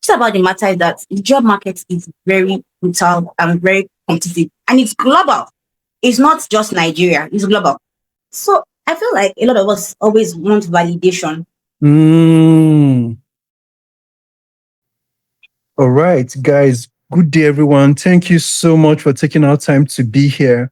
Just about the matter is that the job market is very brutal and very competitive, and it's global. It's not just Nigeria, it's global. So I feel like a lot of us always want validation. All right, guys. Good day, everyone. Thank you so much for taking our time to be here.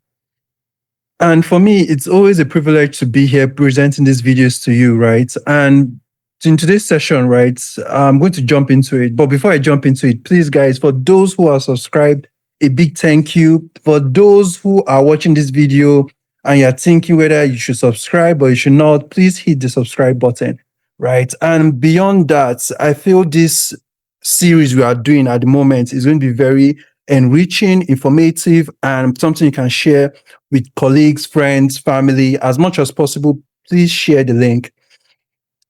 And for me, it's always a privilege to be here presenting these videos to you, right? And in today's session, right, I'm going to jump into it. But before I jump into it, please, guys, for those who are subscribed, a big thank you. For those who are watching this video and you're thinking whether you should subscribe or you should not, please hit the subscribe button, right? And beyond that, I feel this series we are doing at the moment is going to be very enriching, informative, and something you can share with colleagues, friends, family. As much as possible, please share the link.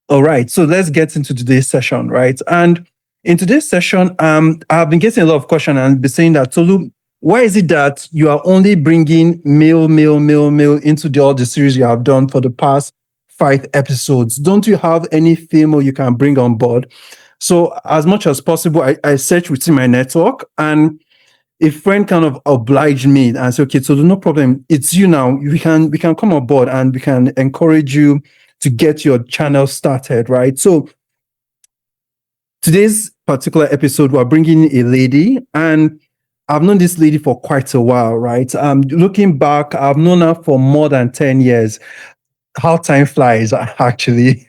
All right, so let's get into today's session, right? And in today's session, I've been getting a lot of questions and been saying that, Tolu, why is it that you are only bringing male into all the series you have done for the past 5 episodes? Don't you have any female you can bring on board? So as much as possible, I search within my network, and a friend kind of obliged me and said, okay, so no problem. It's you now. We can come on board and we can encourage you to get your channel started, right? So today's particular episode, we're bringing in a lady, and I've known this lady for quite a while, right? Looking back, I've known her for more than 10 years. How time flies, actually.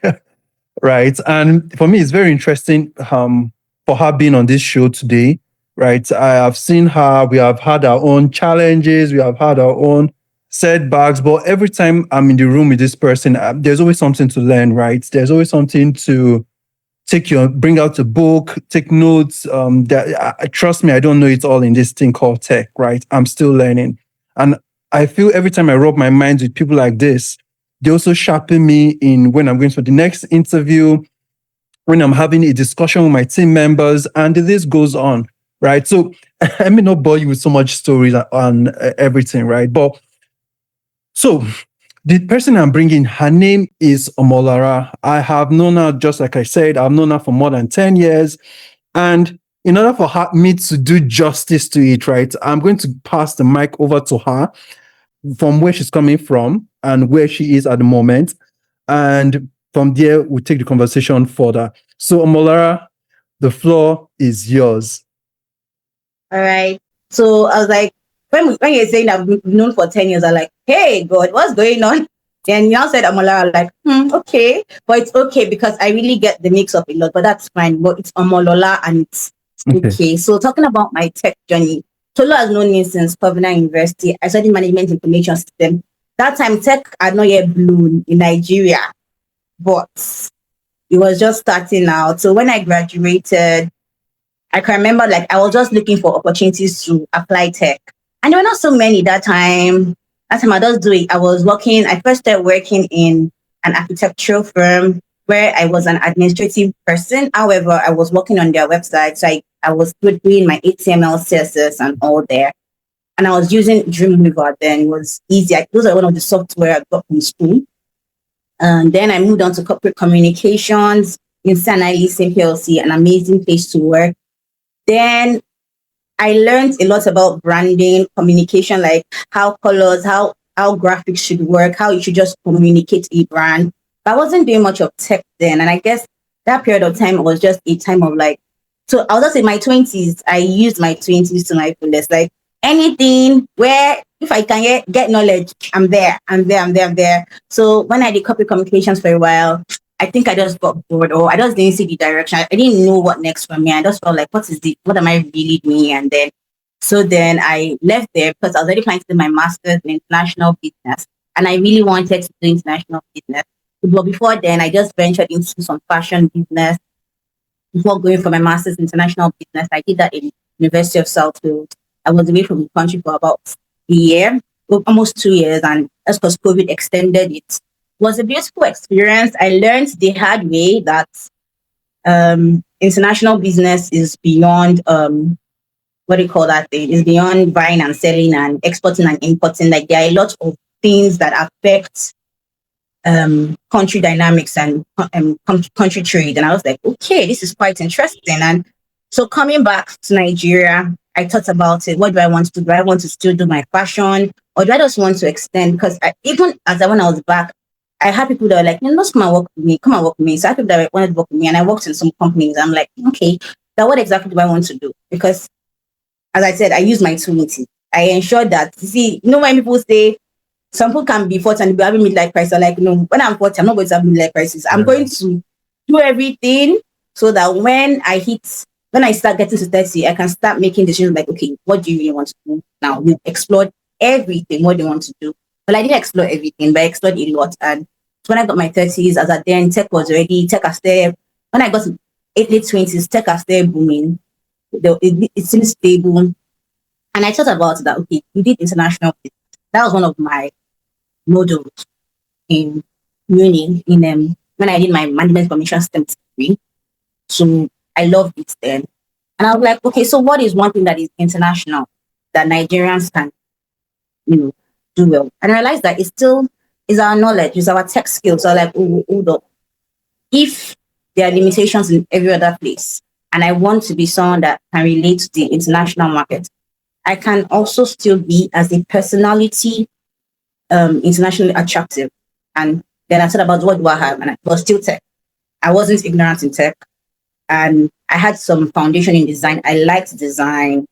Right. And for me, it's very interesting for her being on this show today. Right. I have seen her. We have had our own challenges. We have had our own setbacks. But every time I'm in the room with this person, there's always something to learn. Right. There's always something to bring out a book, take notes. Trust me, I don't know it all in this thing called tech. Right. I'm still learning. And I feel every time I rub my mind with people like this, they also sharpen me in when I'm going for the next interview, when I'm having a discussion with my team members, and the list goes on, right? So I may not bore you with so much stories on everything, right? But so the person I'm bringing, her name is Omolola. I have known her, just like I said, I've known her for more than 10 years. And in order for me to do justice to it, right, I'm going to pass the mic over to her from where she's coming from and where she is at the moment. And from there, we'll take the conversation further. So, Omolola, the floor is yours. All right. So I was like, when you're saying I've been known for 10 years, I'm like, hey, God, what's going on? And you now said Omolola, like, okay. But it's okay because I really get the mix up a lot, but that's fine. But it's Omolola and it's okay. So talking about my tech journey, Tolu has known me since Covenant University. I studied management information system. That time, tech had not yet blown in Nigeria, but it was just starting out. So when I graduated, I can remember like I was just looking for opportunities to apply tech. And there were not so many that time. That time I just do it. I first started working in an architectural firm where I was an administrative person. However, I was working on their website. So I was doing my HTML, CSS and all there. And I was using Dreamweaver then. It was easy. Those are one of the software I got from school. And then I moved on to corporate communications, Insanity PLC, an amazing place to work. Then I learned a lot about branding, communication, like how colors, how graphics should work, how you should just communicate a brand. But I wasn't doing much of tech then. And I guess that period of time was just a time of like, so I was just in my 20s. I used my 20s to my fullest. Like anything where if I can get knowledge, I'm there. So when I did corporate communications for a while, I think I just got bored or I just didn't see the direction. I didn't know what next for me. I just felt like, what am I really doing? And then I left there because I was already planning to do my master's in international business. And I really wanted to do international business. But before then, I just ventured into some fashion business. Before going for my master's in international business, I did that in University of Southfield. I was away from the country for about a year, almost 2 years. And that's because COVID extended it. It was a beautiful experience. I learned the hard way that international business is beyond, what do you call that thing? It's beyond buying and selling and exporting and importing. Like there are a lot of things that affect country dynamics and country trade. And I was like, okay, this is quite interesting. And So coming back to Nigeria, I thought about it. What do I want to do? Do I want to still do my fashion, or do I just want to extend? Because even when I was back, I had people that were like, "No, just come and work with me. Come and work with me." So I had people that wanted to work with me, and I worked in some companies. I'm like, okay, now what exactly do I want to do? Because as I said, I use my 280. I ensure that, you see, when people say some people can be 40 and be having midlife crisis, like, no, when I'm 40, I'm not going to have midlife crisis. I'm going to do everything so that when I start getting to 30, I can start making decisions like, okay, what do you really want to do now? We've explored everything, what do you want to do? Well, I didn't explore everything, but I explored a lot. And when I got my 30s, as at then, tech was already, tech has there. When I got to late 20s, tech has there booming. It seems stable. And I thought about that, okay, we did international business. That was one of my modules in uni when I did my management commission STEM degree. So I loved it then. And I was like, okay, so what is one thing that is international that Nigerians can, do well? And I realized that it still is our knowledge, is our tech skills. So I'm like, oh, hold up. If there are limitations in every other place, and I want to be someone that can relate to the international market, I can also still be as a personality internationally attractive. And then I thought about what do I have, and I was still tech. I wasn't ignorant in tech, and I had some foundation in design. I liked design,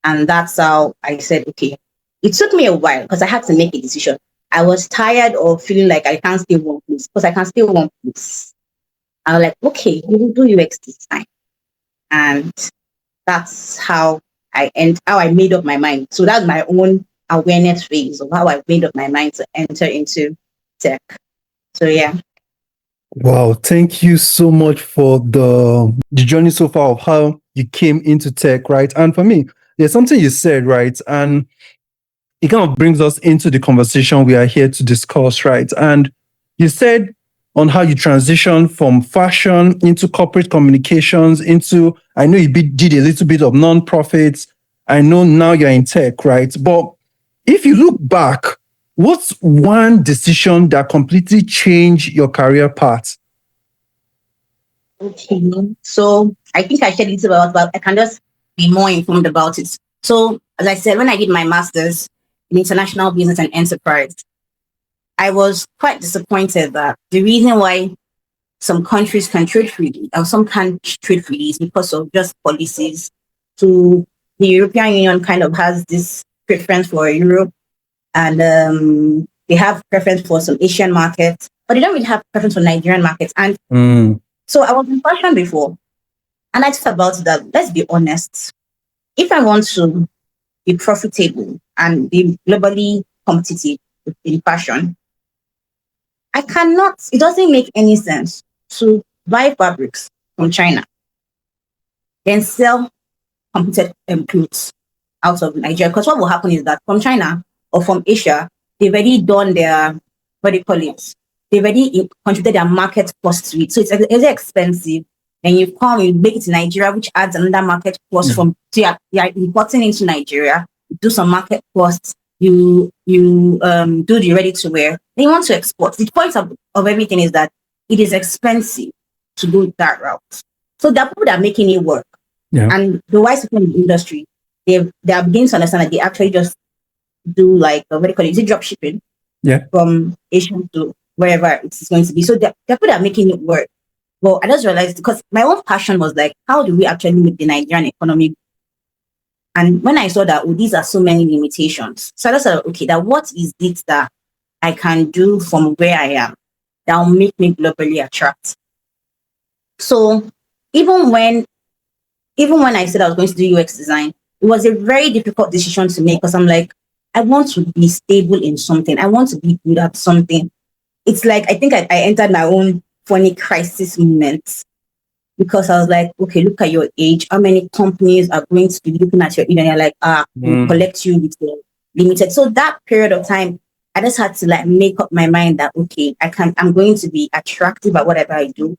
and that's how I said, okay. It took me a while because I had to make a decision. I was tired of feeling like I can't stay one place because I can stay one place. I was like, okay, we will do UX design, and that's how I made up my mind. So that's my own awareness phase of how I made up my mind to enter into tech. So yeah. Wow, thank you so much for the journey so far of how you came into tech, right? And for me, there's something you said, right? And it kind of brings us into the conversation we are here to discuss, right? And you said on how you transitioned from fashion into corporate communications into, I know you did a little bit of non-profits. I know now you're in tech, right? But if you look back, what's one decision that completely changed your career path? Okay. So I think I shared a little about, but I can just be more informed about it. So as I said, when I did my master's in international business and enterprise, I was quite disappointed that the reason why some countries can trade freely or some can't trade freely is because of just policies. So the European Union kind of has this preference for Europe, and they have preference for some Asian markets, but they don't really have preference for Nigerian markets. And so I was in fashion before, and I thought about that. Let's be honest. If I want to be profitable and be globally competitive in fashion, I cannot, it doesn't make any sense to buy fabrics from China, then sell computed clothes out of Nigeria. Because what will happen is that from China or from Asia, they've already done their, what do you call it? They've already contributed their market cost to it. So it's expensive. And you come, you make it in Nigeria, which adds another market cost from, so you're importing into Nigeria, you do some market costs, you do the ready to wear. Then you want to export. The point of everything is that it is expensive to go that route. So there are people that are making it work. Yeah. And the wise people in the industry, they are beginning to understand that they actually just do like, what do you call it? Is it drop shipping? Yeah. From Asian to wherever it's going to be. So there are people that are making it work. Well, I just realized because my own passion was like, how do we actually make the Nigerian economy? And when I saw that, oh, these are so many limitations. So I just said, okay, that what is it that I can do from where I am that will make me globally attract? So even when I said I was going to do UX design, it was a very difficult decision to make because I'm like, I want to be stable in something. I want to be good at something. It's like, I think I entered my own funny crisis moment because I was like, okay, look at your age. How many companies are going to be looking at your age? And you're like, we'll collect you with the limited. So that period of time, I just had to like make up my mind that, okay, I'm going to be attractive at whatever I do.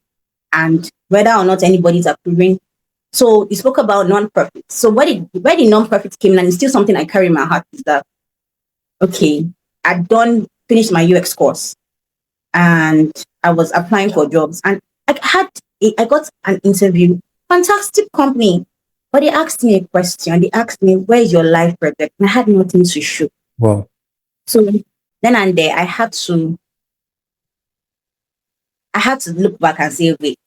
And whether or not anybody's approving. So you spoke about non-profit. So where the non-profit came in, and it's still something I carry in my heart, is that, okay, finished my UX course and I was applying for jobs, and I got an interview. Fantastic company. But they asked me a question. They asked me, where's your life project? And I had nothing to show. Wow. So then and there, I had to look back and say, wait,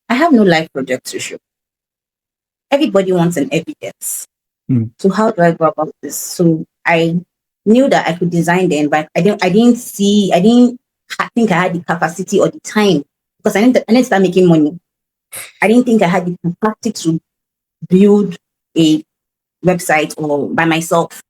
I have no life project to show. Everybody wants an evidence. So how do I go about this? So I knew that I could design then, but I didn't think I had the capacity or the time, because I need to start making money. I didn't think I had the capacity to build a website or by myself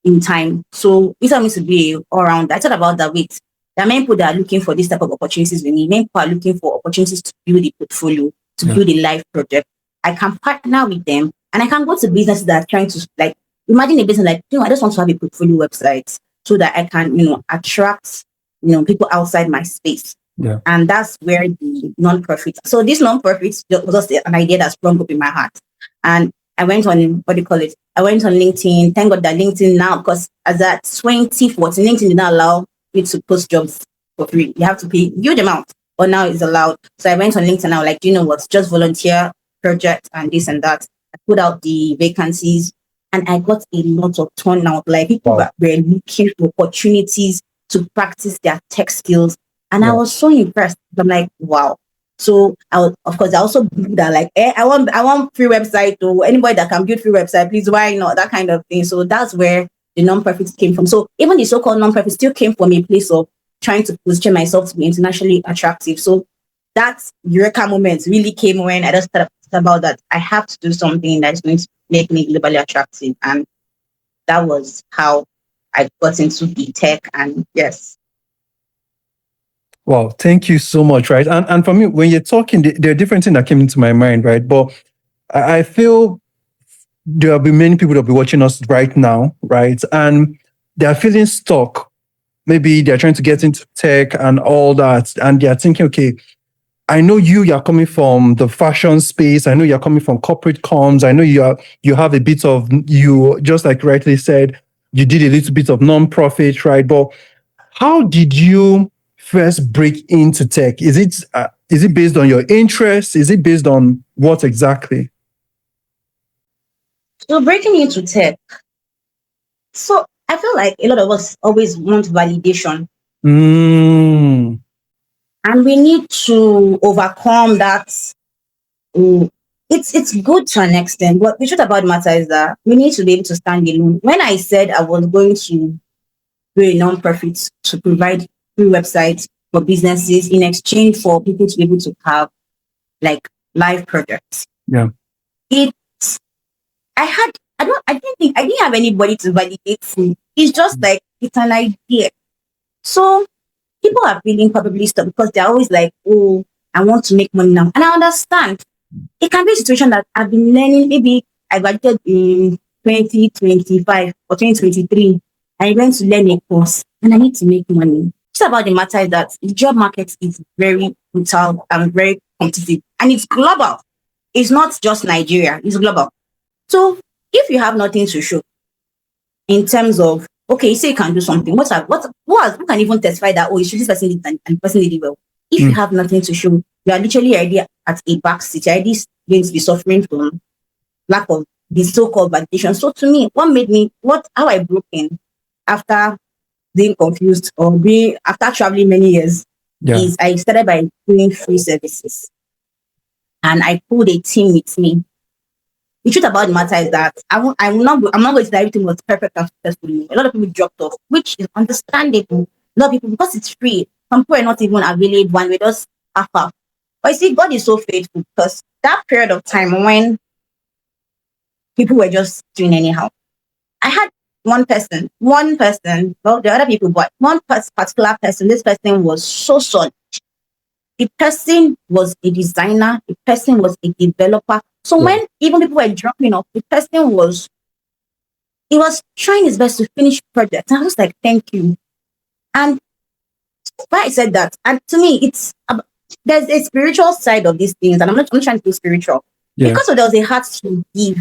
in time. So this allowed me to be all around. I thought about that. Wait, there are many people that are looking for this type of opportunities with me. Many people are looking for opportunities to build a portfolio, to build a life project. I can partner with them, and I can go to businesses that are trying to, like, imagine a business like, I just want to have a portfolio website so that I can, attract, people outside my space. Yeah. And that's where the non-profit. So this non-profit was just an idea that sprung up in my heart. And I went on, what do you call it? I went on LinkedIn. Thank God that LinkedIn now, because as at 2014, LinkedIn did not allow you to post jobs for free. You have to pay a huge amount, but now it's allowed. So I went on LinkedIn. I was like, do you know what? Just volunteer project and this and that. I put out the vacancies and I got a lot of turnout. Like people were looking for opportunities to practice their tech skills. And I was so impressed. I'm like, wow. So of course, I also build that, like, I want free website, or anybody that can build free website, please, why not? That kind of thing. So that's where the non-profits came from. So even the so-called non-profits still came from a place of trying to position myself to be internationally attractive. So that eureka moment really came when I just thought about that. I have to do something that's going to make me globally attractive. And that was how I got into the tech. And yes. Wow, thank you so much, right? And for me, when you're talking, there are different things that came into my mind, right? But I feel there'll be many people that'll be watching us right now, right? And they're feeling stuck. Maybe they're trying to get into tech and all that, and they're thinking, okay, I know you're coming from the fashion space. I know you're coming from corporate comms. I know you have a bit of, you just like rightly said, you did a little bit of non-profit, right? But how did you first break into tech? Is it based on your interest? Is it based on what exactly? So breaking into tech. So I feel like a lot of us always want validation. And we need to overcome that. It's good to an extent, but the truth about the matter is that we need to be able to stand alone. When I said I was going to do a non-profit to provide free websites for businesses in exchange for people to be able to have, like, live projects. Yeah. I didn't have anybody to validate me. It's just like, it's an idea. So people are feeling probably stuck because they're always like, oh, I want to make money now. And I understand. It can be a situation that I've been learning. Maybe I graduated in 2025 or 2023. I went to learn a course and I need to make money. It's about the matter is that the job market is very brutal and very competitive, and it's global. It's not just Nigeria, it's global. So if you have nothing to show in terms of, okay, say you can do something, who can even testify that, oh, you should this person did and the person did it well? If you have nothing to show, you are literally already at a back seat. You're already going to be suffering from lack of the so-called validation. So to me, how I broke in after being confused or after traveling many years is I started by doing free services. And I pulled a team with me. The truth about the matter is that I'm not going to say everything was perfect and successful. A lot of people dropped off, which is understandable. A lot of people, because it's free, some people are not even available and we just half. But you see, God is so faithful, because that period of time when people were just doing anyhow, I had one person, well, the other people, but one particular person, this person was so solid. The person was a designer, the person was a developer. So when even people were dropping off, the person was trying his best to finish projects. And I was like, thank you. And why I said that, and to me, there's a spiritual side of these things, and I'm not trying to be spiritual. Because there was a heart to give.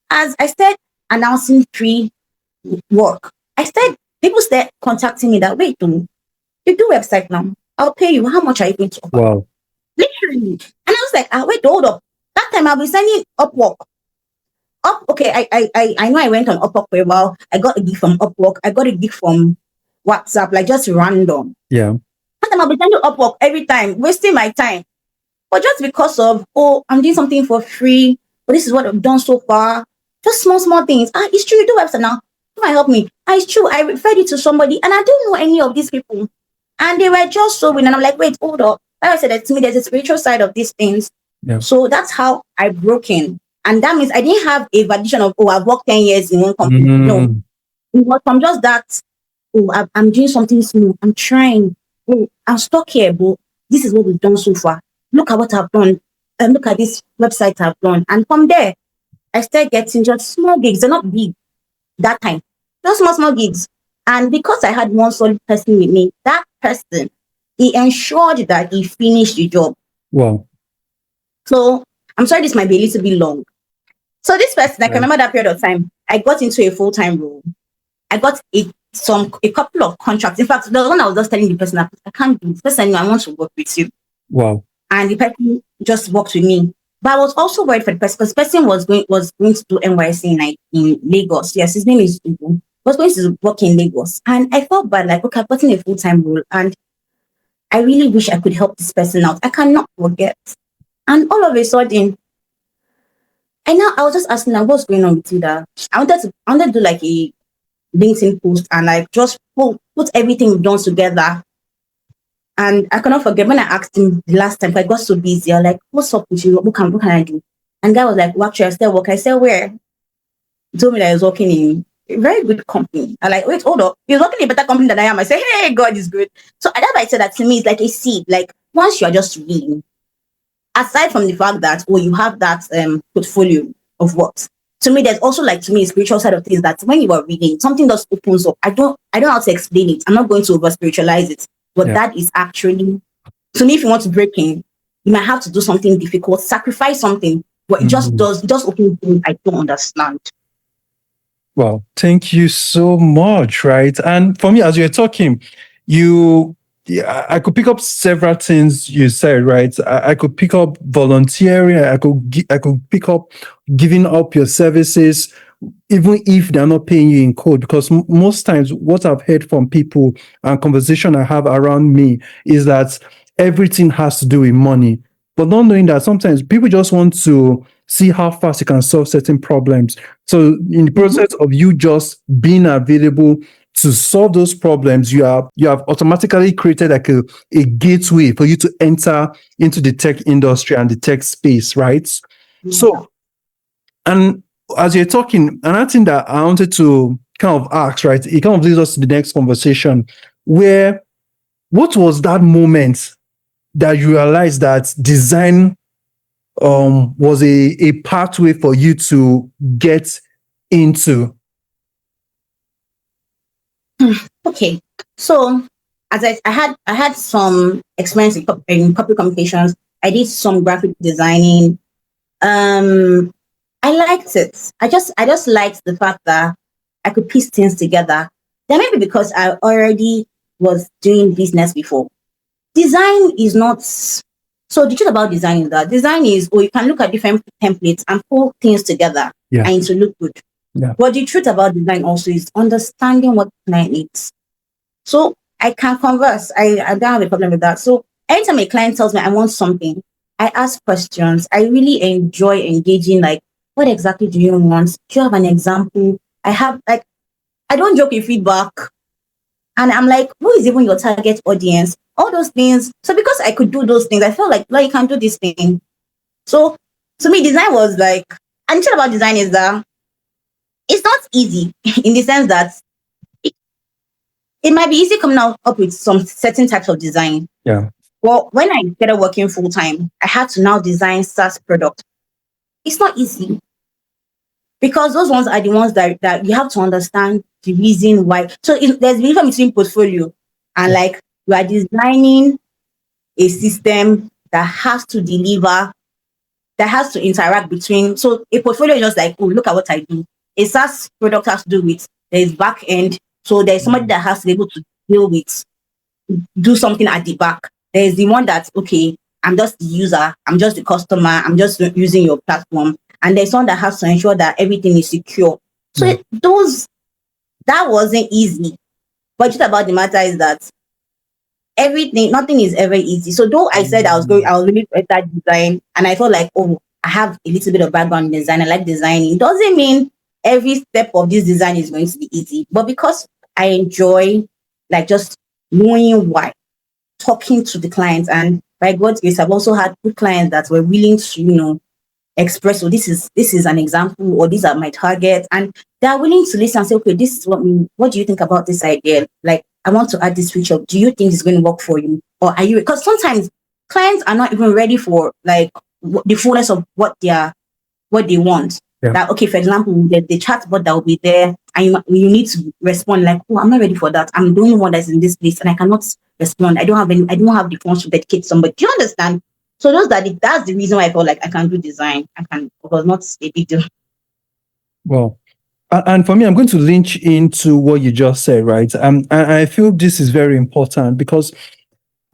As I started announcing free work, people started contacting me that, wait, you do website now. I'll pay you. How much are you going to offer? Wow. Literally. And I was like, wait, hold up. time I'll be sending Upwork. Okay, I know I went on Upwork for a while. I got a gig from Upwork. I got a gig from WhatsApp, like just random. Yeah. And I'll be sending Upwork every time, wasting my time. But just because of, oh, I'm doing something for free, but this is what I've done so far. Just small things. It's true, you do website now. You might help me. It's true, I referred it to somebody, and I don't know any of these people. And they were just so winning. And I'm like, wait, hold up. Like I said, that to me, there's a spiritual side of these things. Yeah. So that's how I broke in. And that means I didn't have a validation of, oh, I've worked 10 years in one company. No. It was from just that, oh, I'm doing something smooth. I'm trying. Oh, I'm stuck here, but this is what we've done so far. Look at what I've done. And look at this website I've done. And from there, I started getting just small gigs. They're not big that time. Just small gigs. And because I had one solid person with me, that person, he ensured that he finished the job. Wow. So I'm sorry, this might be a little bit long. So this person, I can remember that period of time, I got into a full-time role. I got a couple of contracts. In fact, the one I was just telling the person that I can't do this. Person, I want to work with you. Wow. And the person just worked with me. But I was also worried for the person, because the person was going to do NYC in Lagos. Yes, his name is Ugo. Was going to work in Lagos. And I felt bad, like, okay, I've gotten a full-time role, and I really wish I could help this person out. I cannot forget. And all of a sudden, I was just asking her, what's going on with you? That I wanted to do like a LinkedIn post and like just put everything we've done together. And I cannot forget when I asked him the last time, I got so busy. I was like, what's up with you? What can I do? And guy was like, well, actually, I still work. I said, where? He told me that I was working in a very good company. I like, wait, hold up. You're working in a better company than I am. I said, hey, God is good. So that's why I said that to me, it's like a seed. Like once you are just reading, aside from the fact that, oh, you have that portfolio of what, to me, there's also like, to me, a spiritual side of things that when you are reading, something just opens up. I don't know how to explain it. I'm not going to over spiritualize it, but that is actually, to me, if you want to break in, you might have to do something difficult, sacrifice something, but it just opens things I don't understand. Well, thank you so much, right? And for me, as you're talking, I could pick up several things you said, right? I could pick up volunteering. I could pick up giving up your services, even if they're not paying you in code. Because most times, what I've heard from people and conversation I have around me is that everything has to do with money. But not knowing that sometimes people just want to see how fast you can solve certain problems. So in the process of you just being available to solve those problems, you have automatically created like a gateway for you to enter into the tech industry and the tech space, right? Yeah. So, and as you're talking, another thing that I wanted to kind of ask, right? It kind of leads us to the next conversation, where what was that moment that you realized that design was a pathway for you to get into? Okay, so as I had some experience in public communications. I did some graphic designing. I liked it. I just liked the fact that I could piece things together. Then maybe because I already was doing business before. Design is not. So the truth about design is that design is, you can look at different templates and pull things together and to look good. Yeah. But the truth about design also is understanding what the client needs. So I can converse. I don't have a problem with that. So anytime a client tells me I want something, I ask questions. I really enjoy engaging, like, what exactly do you want? Do you have an example? I don't joke with feedback. And I'm like, who is even your target audience? All those things. So because I could do those things, I felt like you can do this thing. So to me, design was like, and the thing about design is that it's not easy in the sense that it might be easy coming up with some certain types of design. Yeah. Well, when I started working full time, I had to now design SaaS product. It's not easy because those ones are the ones that you have to understand the reason why. So there's a difference between portfolio and like you are designing a system that has to deliver, that has to interact between. So a portfolio is just like, oh, look at what I do. A SaaS product has to do with, there's back end. So there's somebody that has to be able to deal with, do something at the back. There's the one that, okay, I'm just the user, I'm just the customer, I'm just using your platform. And there's one that has to ensure that everything is secure. So Yeah. that wasn't easy. But just about the matter is that nothing is ever easy. So though I said I was really good at design, and I felt like, oh, I have a little bit of background in design, I like designing. It doesn't mean every step of this design is going to be easy. But because I enjoy like just knowing why, talking to the clients, and by God's grace, I've also had good clients that were willing to, express, so this is an example, or these are my targets, and they are willing to listen and say, okay, this is what do you think about this idea? Like, I want to add this feature. Do you think it's going to work for you? Or are you, because sometimes clients are not even ready for like the fullness of what they want. Yeah. That, okay, for example, the chatbot that will be there, and you need to respond like, oh, I'm not ready for that. I'm the only one that's in this place, and I cannot respond. I don't have the funds to dedicate somebody. Do you understand? So that's the reason why I felt like I can do design. It was not a big deal. Well, and for me, I'm going to lynch into what you just said, right? And I feel this is very important because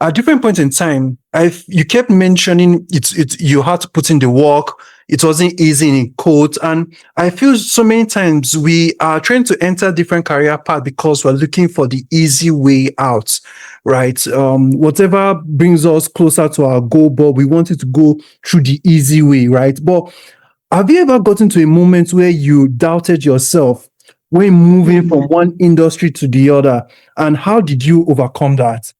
at different points in time, you kept mentioning you had to put in the work. It wasn't easy in quote. And I feel so many times we are trying to enter different career paths because we're looking for the easy way out, right? Whatever brings us closer to our goal, but we want it to go through the easy way, right? But have you ever gotten to a moment where you doubted yourself when moving from one industry to the other? And how did you overcome that?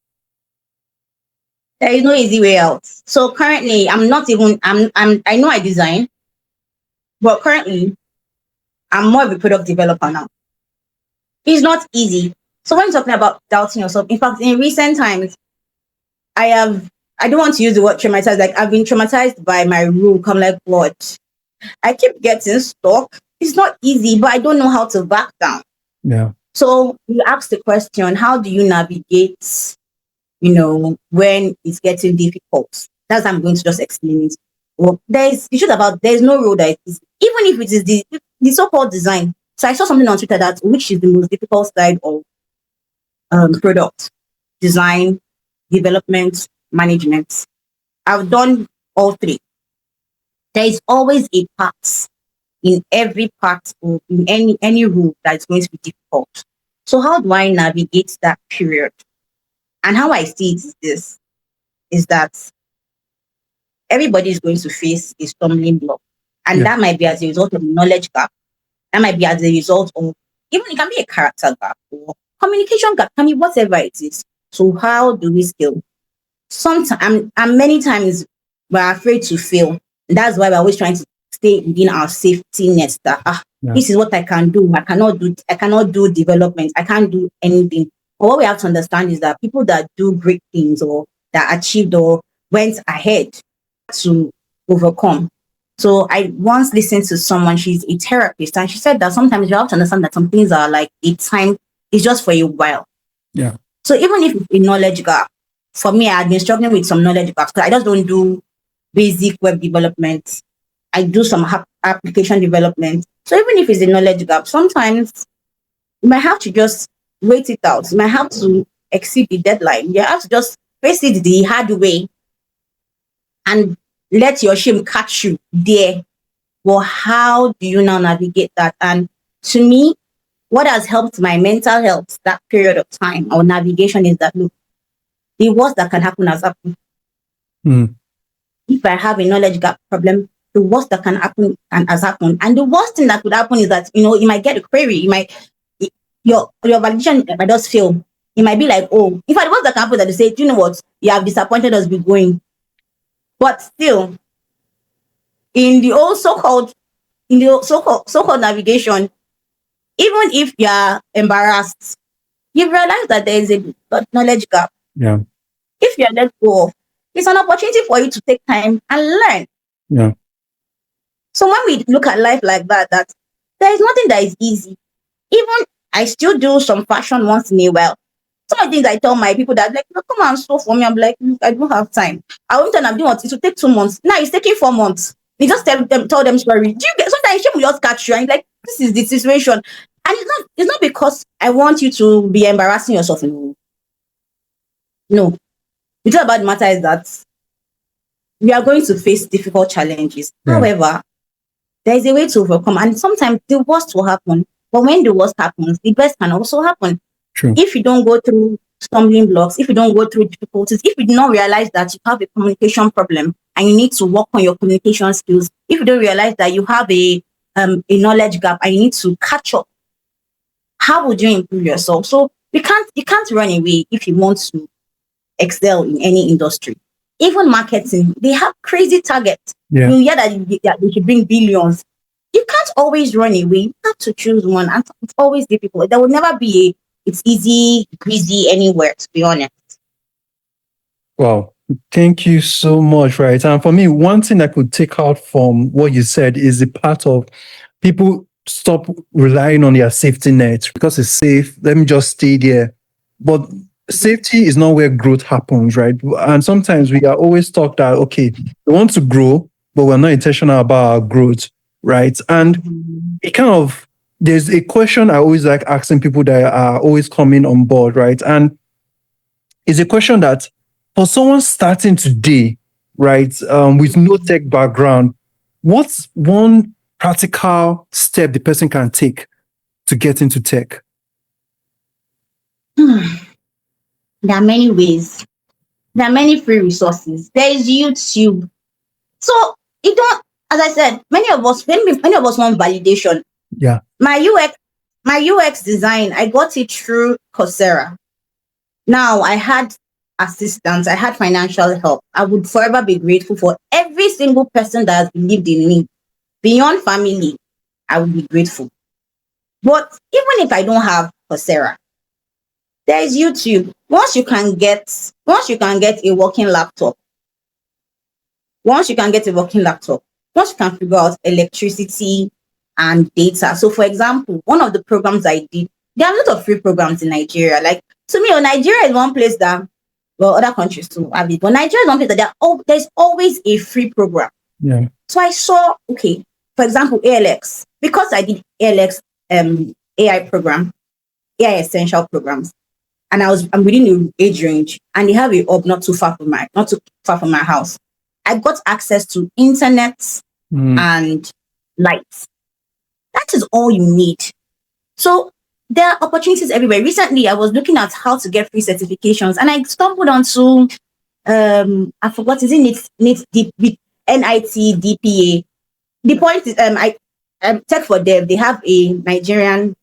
There is no easy way out. So currently, I'm not even. I know I design, but currently, I'm more of a product developer now. It's not easy. So when you're talking about doubting yourself, in fact, in recent times, I don't want to use the word traumatized. Like, I've been traumatized by my role. I'm like, what? I keep getting stuck. It's not easy, but I don't know how to back down. Yeah. So you ask the question, how do you navigate, when it's getting difficult? That's how I'm going to just explain it. Well, there's no role that is, even if it is the so-called design. So I saw something on Twitter that which is the most difficult side of product design, development, management. I've done all three. There is always a part in every part or in any role that is going to be difficult. So how do I navigate that period? And how I see it is that everybody is going to face a stumbling block. And that might be as a result of knowledge gap. That might be as a result of, even it can be a character gap or communication gap, can be whatever it is. So how do we scale? Sometimes, and many times we're afraid to fail. That's why we're always trying to stay within our safety nets that this is what I can do. I cannot do development. I can't do anything. But what we have to understand is that people that do great things or that achieved or went ahead to overcome. So I once listened to someone, she's a therapist, and she said that sometimes you have to understand that some things are like a time, it's just for a while. Yeah. So even if it's a knowledge gap, for me, I've been struggling with some knowledge gaps because I just don't do basic web development. I do some application development. So even if it's a knowledge gap, sometimes you might have to just wait it out. You might have to exceed the deadline. You have to just face it the hard way and let your shame catch you there. Well, how do you now navigate that? And to me, what has helped my mental health that period of time or navigation is that, look, the worst that can happen has happened. If I have a knowledge gap problem, the worst that can happen has happened. And the worst thing that could happen is that, you might get a query. Your validation might just fail. It might be like, oh, in fact, the worst that can happen is that they say, do you know what? You have disappointed us with going. But still, in the old so-called navigation, even if you are embarrassed, you realize that there is a knowledge gap. Yeah. If you are let go of, it's an opportunity for you to take time and learn. Yeah. So when we look at life like that there is nothing that is easy. Even I still do some fashion once in a while. Some of the things I tell my people that like, no, come and sew for me. I'm like, look, I don't have time. I won't tell them it will take 2 months. Now it's taking 4 months. You just tell them story. Do you get, sometimes shame will just catch you and like, this is the situation. And it's not because I want you to be embarrassing yourself. No. The truth about the matter is that we are going to face difficult challenges. Yeah. However, there is a way to overcome, and sometimes the worst will happen. But when the worst happens, the best can also happen. True. If you don't go through stumbling blocks, if you don't go through difficulties, if you do not realize that you have a communication problem and you need to work on your communication skills, if you don't realize that you have a knowledge gap and you need to catch up, how would you improve yourself? So you can't run away if you want to excel in any industry. Even marketing, they have crazy targets. Yeah. You hear that they should bring billions. You can't always run away. You have to choose one, and it's always difficult. There will never be it's easy, breezy anywhere, to be honest. Wow. Thank you so much. Right. And for me, one thing I could take out from what you said is the part of people stop relying on their safety net because it's safe. Let me just stay there. But safety is not where growth happens, right? And sometimes we are always taught that, okay, we want to grow, but we're not intentional about our growth, right? And it kind of, there's a question I always like asking people that are always coming on board, right? And it's a question that for someone starting today, right, with no tech background, what's one practical step the person can take to get into tech? There are many ways. There are many free resources. There is YouTube. So it don't, as I said, many of us want validation. Yeah. My UX design, I got it through Coursera. Now I had assistance, I had financial help. I would forever be grateful for every single person that has believed in me. Beyond family, I would be grateful. But even if I don't have Coursera, there is YouTube. Once you can get a working laptop, once you can figure out electricity and data. So for example, one of the programs I did, there are a lot of free programs in Nigeria. Like to me, Nigeria is one place that, well, other countries too have it, but Nigeria is one place that there's always a free program. Yeah. So I saw, okay, for example, ALX, because I did ALX AI program, AI essential programs, and I'm within the age range, and they have a hub not too far from my house. I got access to internet and lights. That is all you need. So there are opportunities everywhere. Recently, I was looking at how to get free certifications, and I stumbled onto I forgot, is it NIT DPA. The point is, Tech for Dev, they have a Nigerian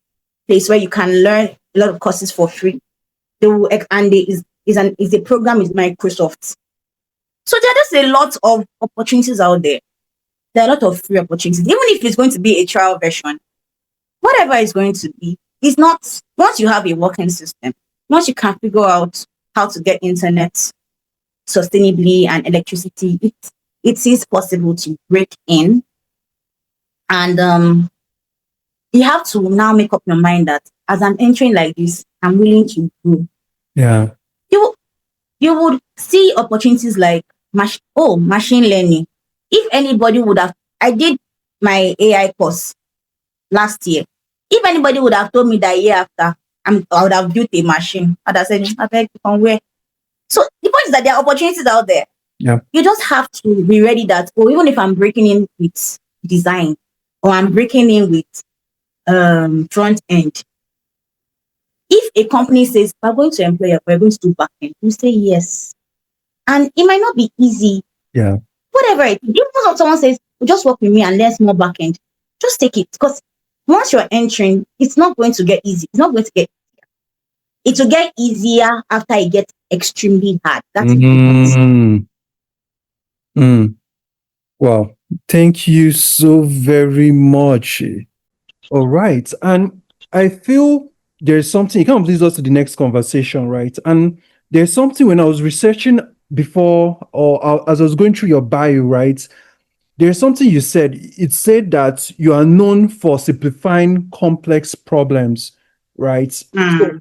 place where you can learn a lot of courses for free. And is a program with Microsoft. So there are just a lot of opportunities out there. There are a lot of free opportunities. Even if it's going to be a trial version, whatever it's going to be, it's not, once you have a working system, once you can figure out how to get internet sustainably and electricity, it is possible to break in. And you have to now make up your mind that as I'm entering like this, I'm willing to grow. Yeah. You would see opportunities like machine learning. If anybody would have, I did my AI course last year. If anybody would have told me that year after, I would have built a machine. I'd have said, I beg from where? So the point is that there are opportunities out there. Yeah. You just have to be ready that, even if I'm breaking in with design or I'm breaking in with front end, if a company says, we're going to employ you, we're going to do back end, you say yes. And it might not be easy. Yeah. Whatever it is. If someone says, just work with me and learn more back end, just take it. Because once you're entering, it's not going to get easy. It's not going to get easier. It will get easier after it gets extremely hard. That's Wow. Thank you so very much. All right. And I feel there's something, it kind of leads us to the next conversation, right? And there's something when I was researching before, or as I was going through your bio, right? There's something you said. It said that you are known for simplifying complex problems, right? So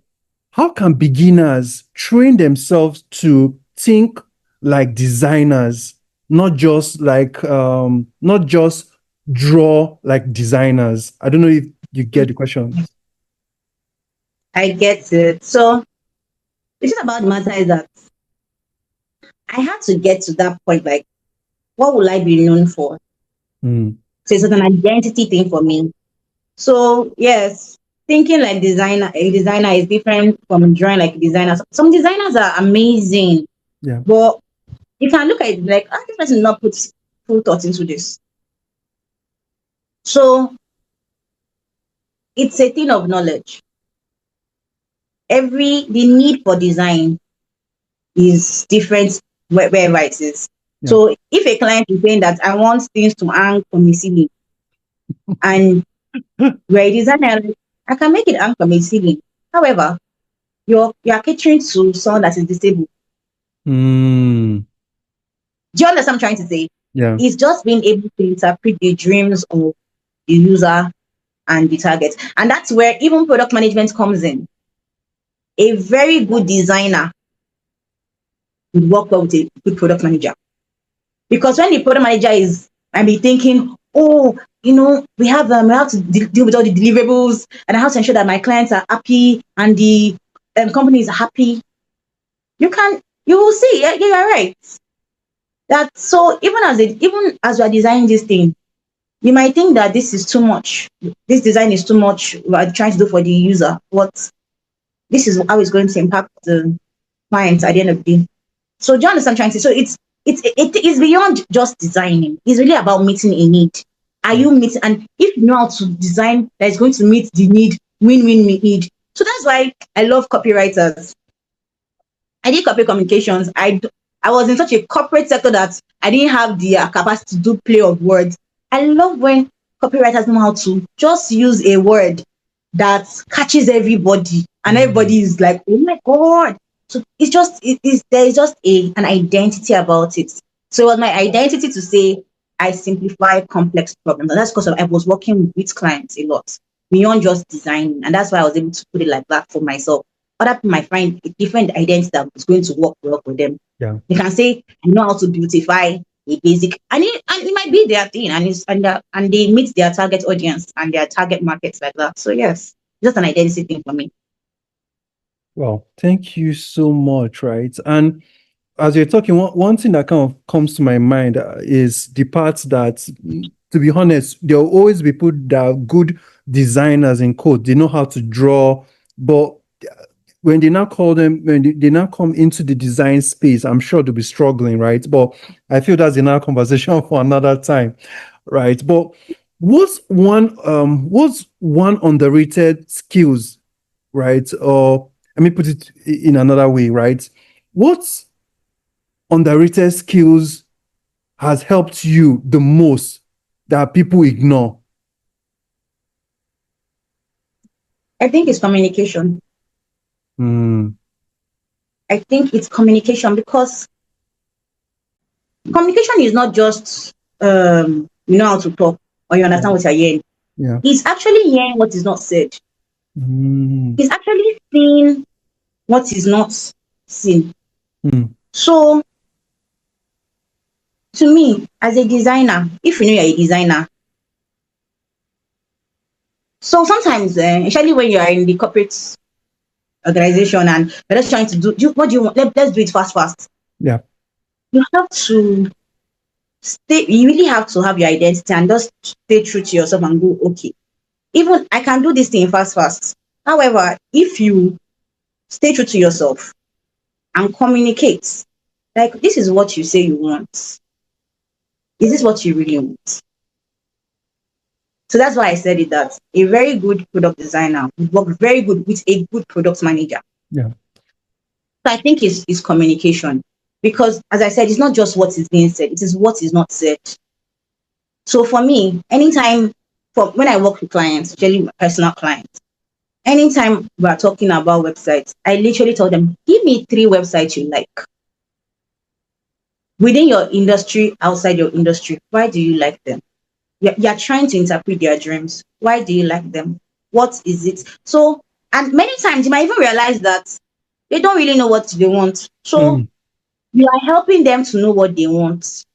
how can beginners train themselves to think like designers, not just draw like designers? I don't know if you get the question. I get it. So the thing about the matter is that I had to get to that point. Like, What will I be known for? Mm. So it's an identity thing for me. So yes, thinking like a designer is different from drawing like a designer. Some designers are amazing, Yeah. but you can look at it like, this person did not put full thought into this. So it's a thing of knowledge. The need for design is different wherever it is. Yeah. So if a client is saying that I want things to hang from the ceiling, and you're a designer, I can make it hang from a ceiling. However, you're catering to someone that is disabled. Mm. Do you understand what I'm trying to say? Yeah. It's just being able to interpret the dreams of the user and the target. And that's where even product management comes in. A very good designer would work well with a good product manager. Because when the product manager is, and be thinking, oh, we have to deal with all the deliverables, and I have to ensure that my clients are happy and the company is happy. You will see, yeah, you're right. That so even as we are designing this thing, you might think that this is too much. This design is too much. We are trying to do for the user. What this is how it's going to impact the client at the end of the day. So do you understand what I'm trying to say? So it is beyond just designing. It's really about meeting a need. Are Yeah. you meeting? And if you know how to design that is going to meet the need, win-win need. So that's why I love copywriters. I did corporate communications. I was in such a corporate sector that I didn't have the capacity to do play of words. I love when copywriters know how to just use a word that catches everybody, and Mm. everybody is like, "Oh my god!" So it's just there is just an identity about it. So it was my identity to say I simplify complex problems, and that's because I was working with clients a lot beyond just designing, and that's why I was able to put it like that for myself. Other people might find a different identity that is going to work well for them. Yeah. They can say, I know how to beautify a basic, and it might be their thing, and they meet their target audience and their target markets like that. So yes, just an identity thing for me. Well, thank you so much, right? And as you're talking, one thing that kind of comes to my mind is the part that, to be honest, there'll always be people that are good designers in code. They know how to draw, but when they now call them, when they now come into the design space, I'm sure they'll be struggling, right? But I feel that's another conversation for another time, right? But what's one underrated skills, right? Or let me put it in another way, right? What's underrated skills has helped you the most that people ignore? I think it's communication. Mm. I think it's communication because communication is not just you know how to talk or you Yeah. understand what you're hearing. Yeah. It's actually hearing what is not said. Mm. It's actually seeing what is not seen. Mm. So to me, as a designer, if you know you're a designer, so sometimes, especially when you are in the corporate organization and you're just trying to what do you want? Let's do it fast, fast. Yeah. You have to you really have to have your identity and just stay true to yourself and go, okay, even I can do this thing fast, fast. However, if you stay true to yourself and communicate, like this is what you say you want. Is this what you really want? So that's why I said it that a very good product designer would work very good with a good product manager. Yeah. So I think it's communication. Because as I said, it's not just what is being said, it is what is not said. So for me, anytime when I work with clients, especially my personal clients, anytime we're talking about websites, I literally tell them, give me 3 websites you like. Within your industry, outside your industry, why do you like them? You're trying to interpret their dreams. Why do you like them? What is it? So, and many times you might even realize that they don't really know what they want. So Mm. you are helping them to know what they want.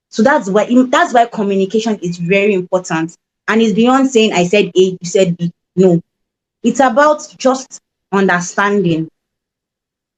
So that's why communication is very important. And it's beyond saying I said A, you said B. No. It's about just understanding.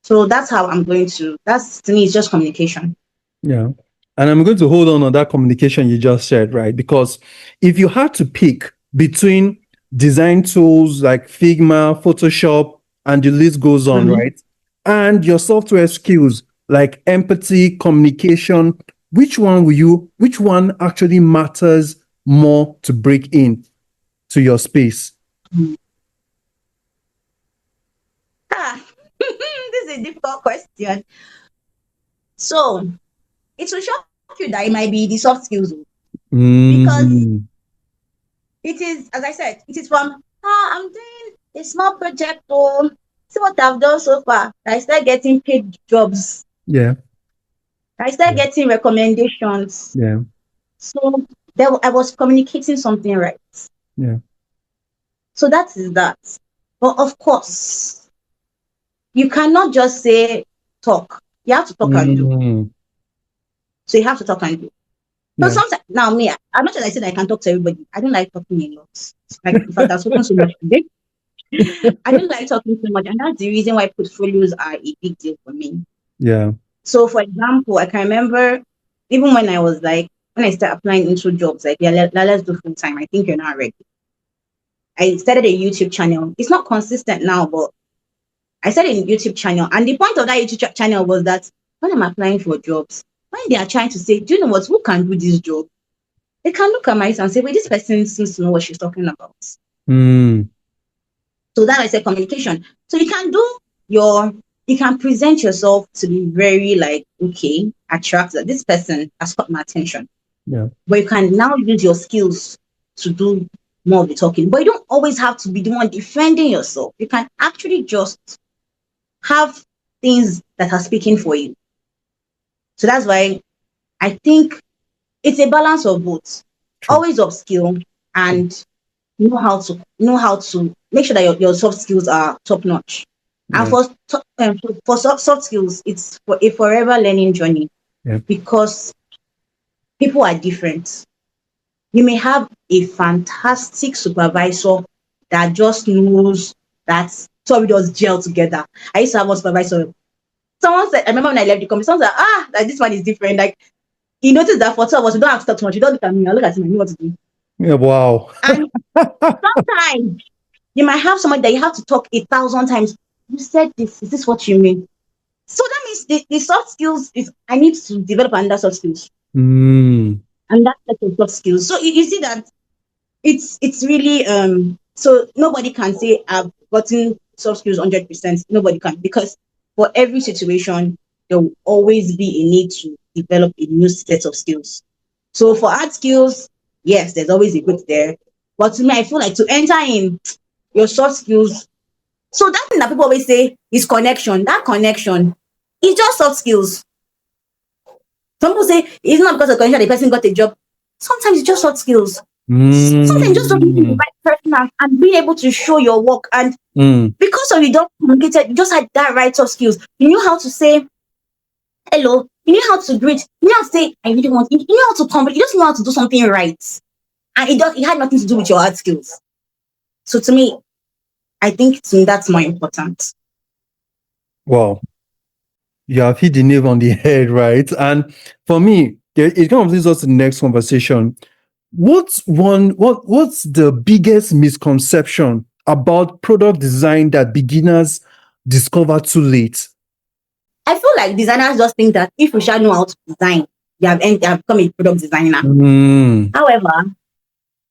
So that's how I'm going to that's to me it's just communication. Yeah. And I'm going to hold on that communication you just said, right? Because if you had to pick between design tools like Figma, Photoshop, and the list goes on, Mhm. right? And your software skills like empathy, communication, which one actually matters more to break in to your space? Ah, this is a difficult question. So it will shock you that it might be the soft skills because Mm, it is, as I said, it is from I'm doing a small project or see what I've done so far. I start getting paid jobs. yeah, I start yeah, getting recommendations. yeah, So there, I was communicating something right. yeah. So that is that. But of course, you cannot just say talk. You have to talk and do. Mm, So you have to talk and do. So yeah. sometimes now me, as much as I said I can talk to everybody, I don't like talking a lot. Like in fact, I've spoken so much today. I don't like talking so much, and that's the reason why portfolios are a big deal for me. Yeah. So, for example, I can remember even when I was like when I started applying into jobs, like yeah, let's do full time. I think you're not ready. I started a YouTube channel. It's not consistent now, but I started a YouTube channel, and the point of that YouTube channel was that when I'm applying for jobs, when they are trying to say, do you know what, who can do this job? They can look at my and say, wait, this person seems to know what she's talking about. Mm, So that I said communication. So you can present yourself to be very like, okay, attractive. This person has caught my attention. yeah. But you can now use your skills to do more of the talking. But you don't always have to be the one defending yourself. You can actually just have things that are speaking for you. So that's why I think it's a balance of both. True. Always upskill and know how to make sure that your soft skills are top notch. And Yeah. for soft skills, it's for a forever learning journey Yeah. because people are different. You may have a fantastic supervisor that just knows that sorry does gel together. I used to have one supervisor. Someone said, I remember when I left the company, someone said, like this one is different. Like he noticed that for two of us, we don't have to talk too much. You don't look at me, I look at him, I know what to do. Yeah. Wow. And sometimes you might have someone that you have to talk 1,000 times. You said this. Is this what you mean? So that means the soft skills is I need to develop another soft skills Mm, and that set of soft skills. So you see that it's really so nobody can say I've gotten soft skills 100%. Nobody can because for every situation there will always be a need to develop a new set of skills. So for art skills, yes, there's always a good there. But to me, I feel like to enter in your soft skills. So that thing that people always say is connection. That connection is just soft skills. Some people say it's not because of connection the person got a job. Sometimes it's just soft skills. Sometimes just talking to the mm, right person and being able to show your work. And mm, because of you don't communicated, you just had that right soft skills. You knew how to say hello. You knew how to greet. You knew how to say I really want. You knew how to complete. You just knew how to do something right, and it had nothing to do with your hard skills. So to me, I think to me that's more important. wow. You have hit the nail on the head, right? And for me, it kind of leads us to the next conversation. What's the biggest misconception about product design that beginners discover too late? I feel like designers just think that if you shall know how to design, you have become a product designer. Mm, However,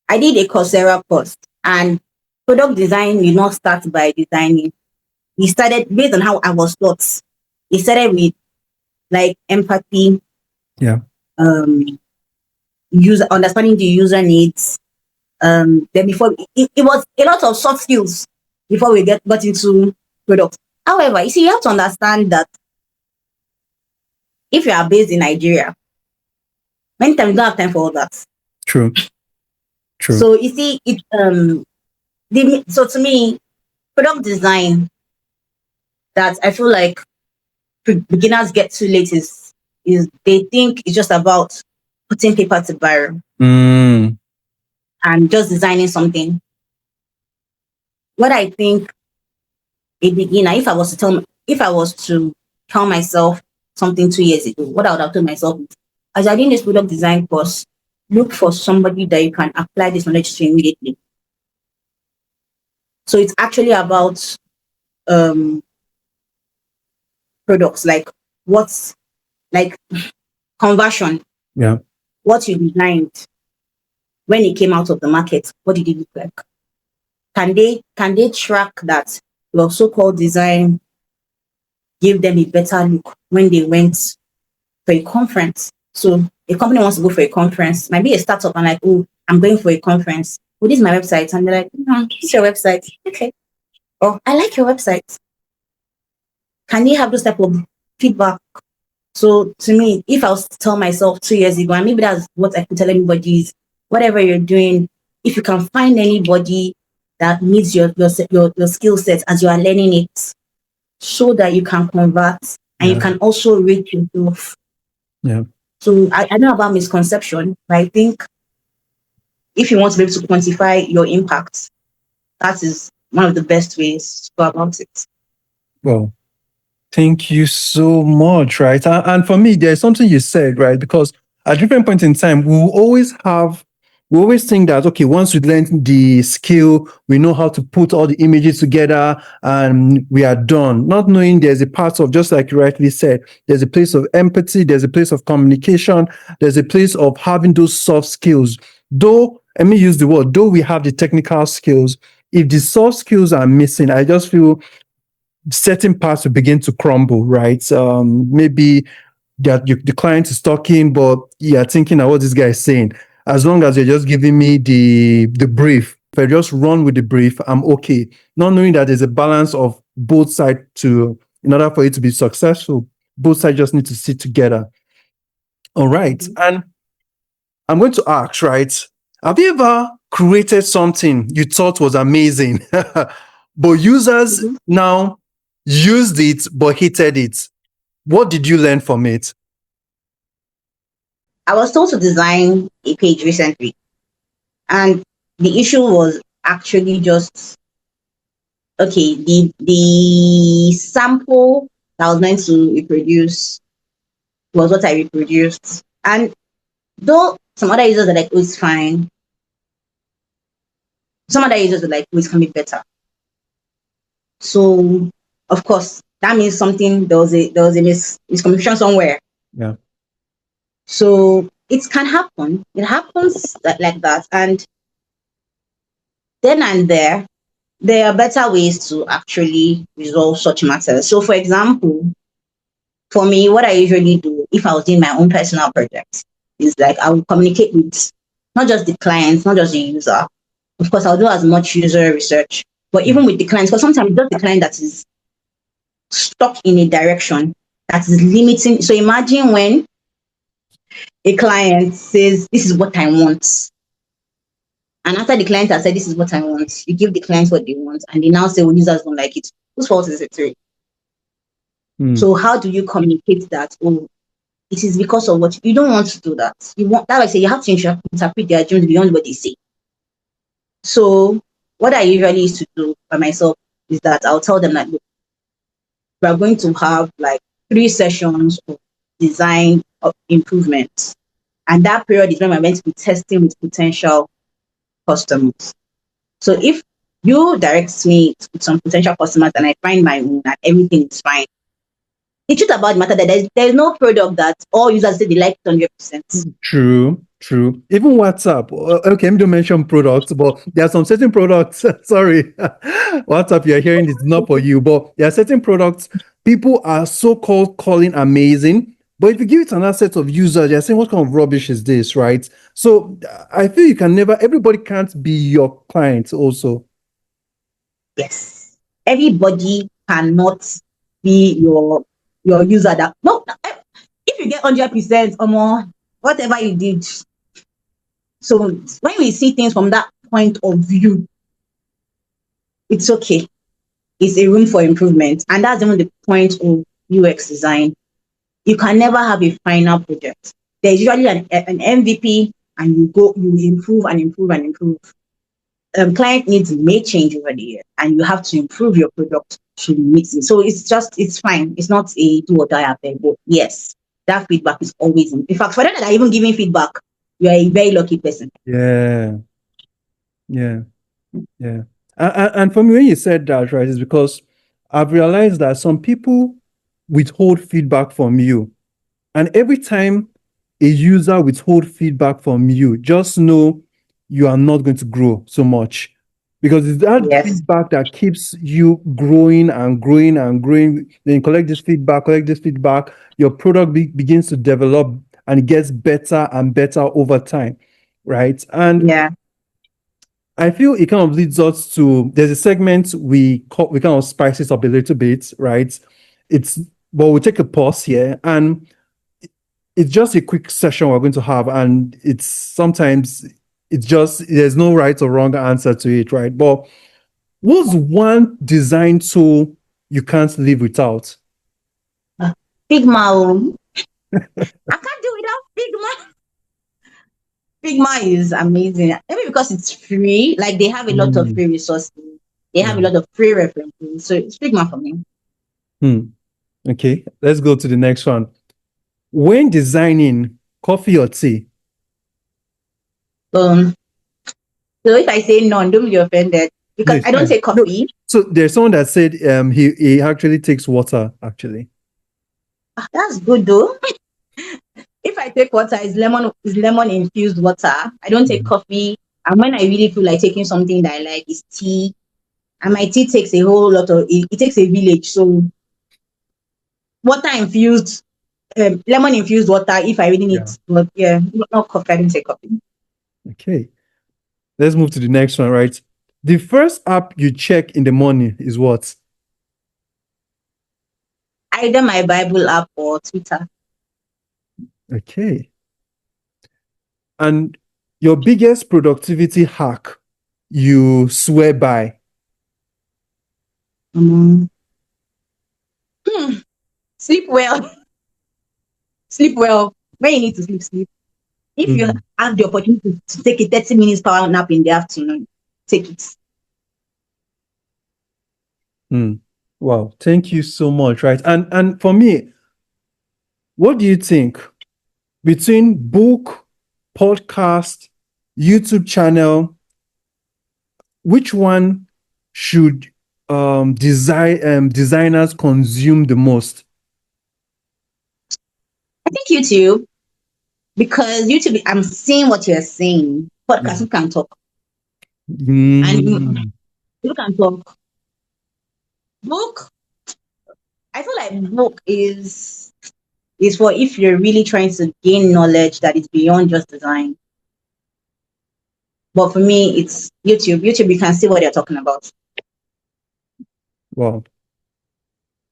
I did a Coursera course and product design did not start by designing. We started based on how I was taught. It started with like empathy, yeah. um, user understanding the user needs. Then before it was a lot of soft skills before we got into products. However, you see, you have to understand that if you are based in Nigeria, many times you don't have time for all that. True. True. So you see, so to me, product design that I feel like beginners get too late is they think it's just about putting paper to biro Mm, and just designing something. What I think a beginner, if I was to tell myself something 2 years ago, what I would have told myself is as you're doing this product design course, look for somebody that you can apply this knowledge to immediately. So it's actually about products, like what's like conversion, Yeah. what you designed when it came out of the market, what did it look like? Can they track that your so-called design gave them a better look when they went for a conference? So a company wants to go for a conference, might be a startup, and like, oh, I'm going for a conference. Oh, this is my website. And they're like, this is your website. Okay. Oh, I like your website. Can they have those type of feedback? So to me, if I was to tell myself 2 years ago, and maybe that's what I could tell anybody, is whatever you're doing, if you can find anybody that needs your skill set as you are learning it, so that you can convert and you can also rate yourself. Yeah. So I know about misconception, but I think if you want to be able to quantify your impact, that is one of the best ways to go about it. Well, thank you so much, right? And for me, there's something you said, right? Because at different points in time, we always think that, okay, once we learn the skill, we know how to put all the images together and we are done. Not knowing there's a part of, just like you rightly said, there's a place of empathy, there's a place of communication, there's a place of having those soft skills. Though, let me use the word, though we have the technical skills, if the soft skills are missing, I just feel certain parts will begin to crumble, right? Maybe that the client is talking, but you're thinking of what this guy is saying. As long as you're just giving me the brief, if I just run with the brief, I'm okay. Not knowing that there's a balance of both sides in order for it to be successful, both sides just need to sit together. All right. And I'm going to ask, right? Have you ever created something you thought was amazing, but users now used it but hated it? What did you learn from it? I was told to design a page recently, and the issue was actually just okay. The sample that I was meant to reproduce was what I reproduced, and though some other users are like, "Oh, it's fine," some other users are like, "Oh, it can be better." So, of course, that means something. There was a miscommunication somewhere. Yeah. So it can happen. It happens like that, and then and there are better ways to actually resolve such matters. So, for example, for me, what I usually do if I was doing my own personal project is like I will communicate with not just the clients, not just the user. Of course, I'll do as much user research, but even with the clients, because sometimes it's just the client that is stuck in a direction that is limiting. So imagine when a client says, "This is what I want." And after the client has said, "This is what I want," you give the client what they want, and they now say, "Well, users don't like it." Whose fault is it? Really? So how do you communicate that? Oh, it is because of what you don't want to do that. You want that. I say you have to interpret their dreams beyond what they say. So what I usually used to do by myself is that I'll tell them that, look, we are going to have like 3 sessions of design of improvements, and that period is when we're meant to be testing with potential customers. So if you direct me to some potential customers and I find my own and everything is fine, the truth about the matter that there's no product that all users say they like 100%. True. Even WhatsApp. Okay, let me don't mention products, but there are some certain products. Sorry, WhatsApp you're hearing is not for you, but there are certain products people are so-called calling amazing. But if you give it another set of users, they're saying, what kind of rubbish is this, right? So I feel you can never, everybody can't be your client also. Yes. Everybody cannot be your user that no if you get 100% or more, whatever you did. So when we see things from that point of view, it's okay. It's a room for improvement. And that's even the point of UX design. You can never have a final project. There's usually an MVP, and you improve and improve and improve. Client needs may change over the year, and you have to improve your product to meet it. So it's fine. It's not a do or die affair, but yes, that feedback is always in fact, for them that are even giving feedback, you are a very lucky person. Yeah. Yeah. Yeah. And for me, when you said that, right, is because I've realized that some people withhold feedback from you. And every time a user withhold feedback from you, just know you are not going to grow so much. Because it's that Yes. feedback that keeps you growing and growing and growing. Then you collect this feedback, your product begins to develop and it gets better and better over time. Right. And Yeah. I feel it kind of leads us to there's a segment we kind of spice it up a little bit, right? It's but we'll take a pause here and it's just a quick session we're going to have, and it's sometimes it's just there's no right or wrong answer to it, right? But what's one design tool you can't live without? Figma. I can't do without Figma. Figma is amazing. Maybe because it's free. Like they have a lot of Mm, free resources. They have a yeah. lot of free references. So it's Figma for me. Hmm. Okay, let's go to the next one. When designing, coffee or tea? Um, so if I say none, don't be offended No, because it's I don't fine. take No, coffee. so there's someone that said he actually takes water actually. Ah, that's good though. If I take water, it's lemon infused water. I don't take Mhm. coffee. And when I really feel like taking something that I like is tea. And my tea takes a whole lot of it takes a village. So water infused, lemon infused water if I really need. Yeah. But yeah, not coffee. I don't take coffee. Okay. Let's move to the next one, right? The first app you check in the morning is what? Either my Bible app or Twitter. Okay. And your biggest productivity hack you swear by? Um, hmm, sleep well. Sleep well. When you need to sleep, sleep. If you Mm, have the opportunity to take a 30 minutes power nap in the afternoon, take it. mm. Wow. Thank you so much, right? And for me, what do you think between book, podcast, YouTube channel, which one should designers consume the most? I think YouTube, because YouTube, I'm seeing what you're saying. Podcast, Yeah. you can talk. And Mm, you can talk. Book, I feel like book is for if you're really trying to gain knowledge that is beyond just design. But for me, it's YouTube. YouTube, you can see what they're talking about. wow.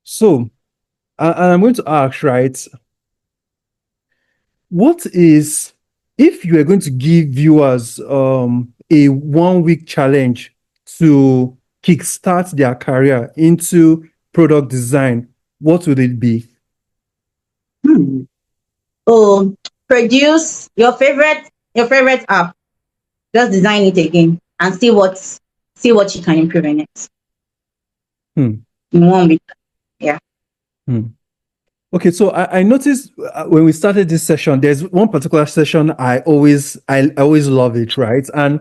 So, and I'm going to ask, right? What is if you are going to give viewers a 1 week challenge to kickstart their career into product design, what would it be? Hmm. Oh, produce your favorite app. Just design it again and see what you can improve in it Hmm. in 1 week. Yeah. Hmm. Okay, so I noticed when we started this session, there's one particular session I always love it, right? And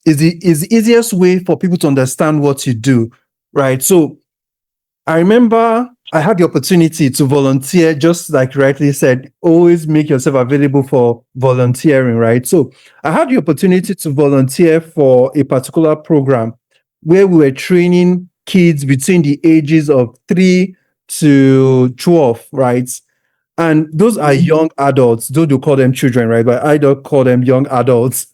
is the easiest way for people to understand what you do, right? So I remember I had the opportunity to volunteer, just like you rightly said, always make yourself available for volunteering, right? So I had the opportunity to volunteer for a particular program where we were training kids between the ages of 3 to 12, right? And those are young adults, though you call them children, right? But I don't call them young adults,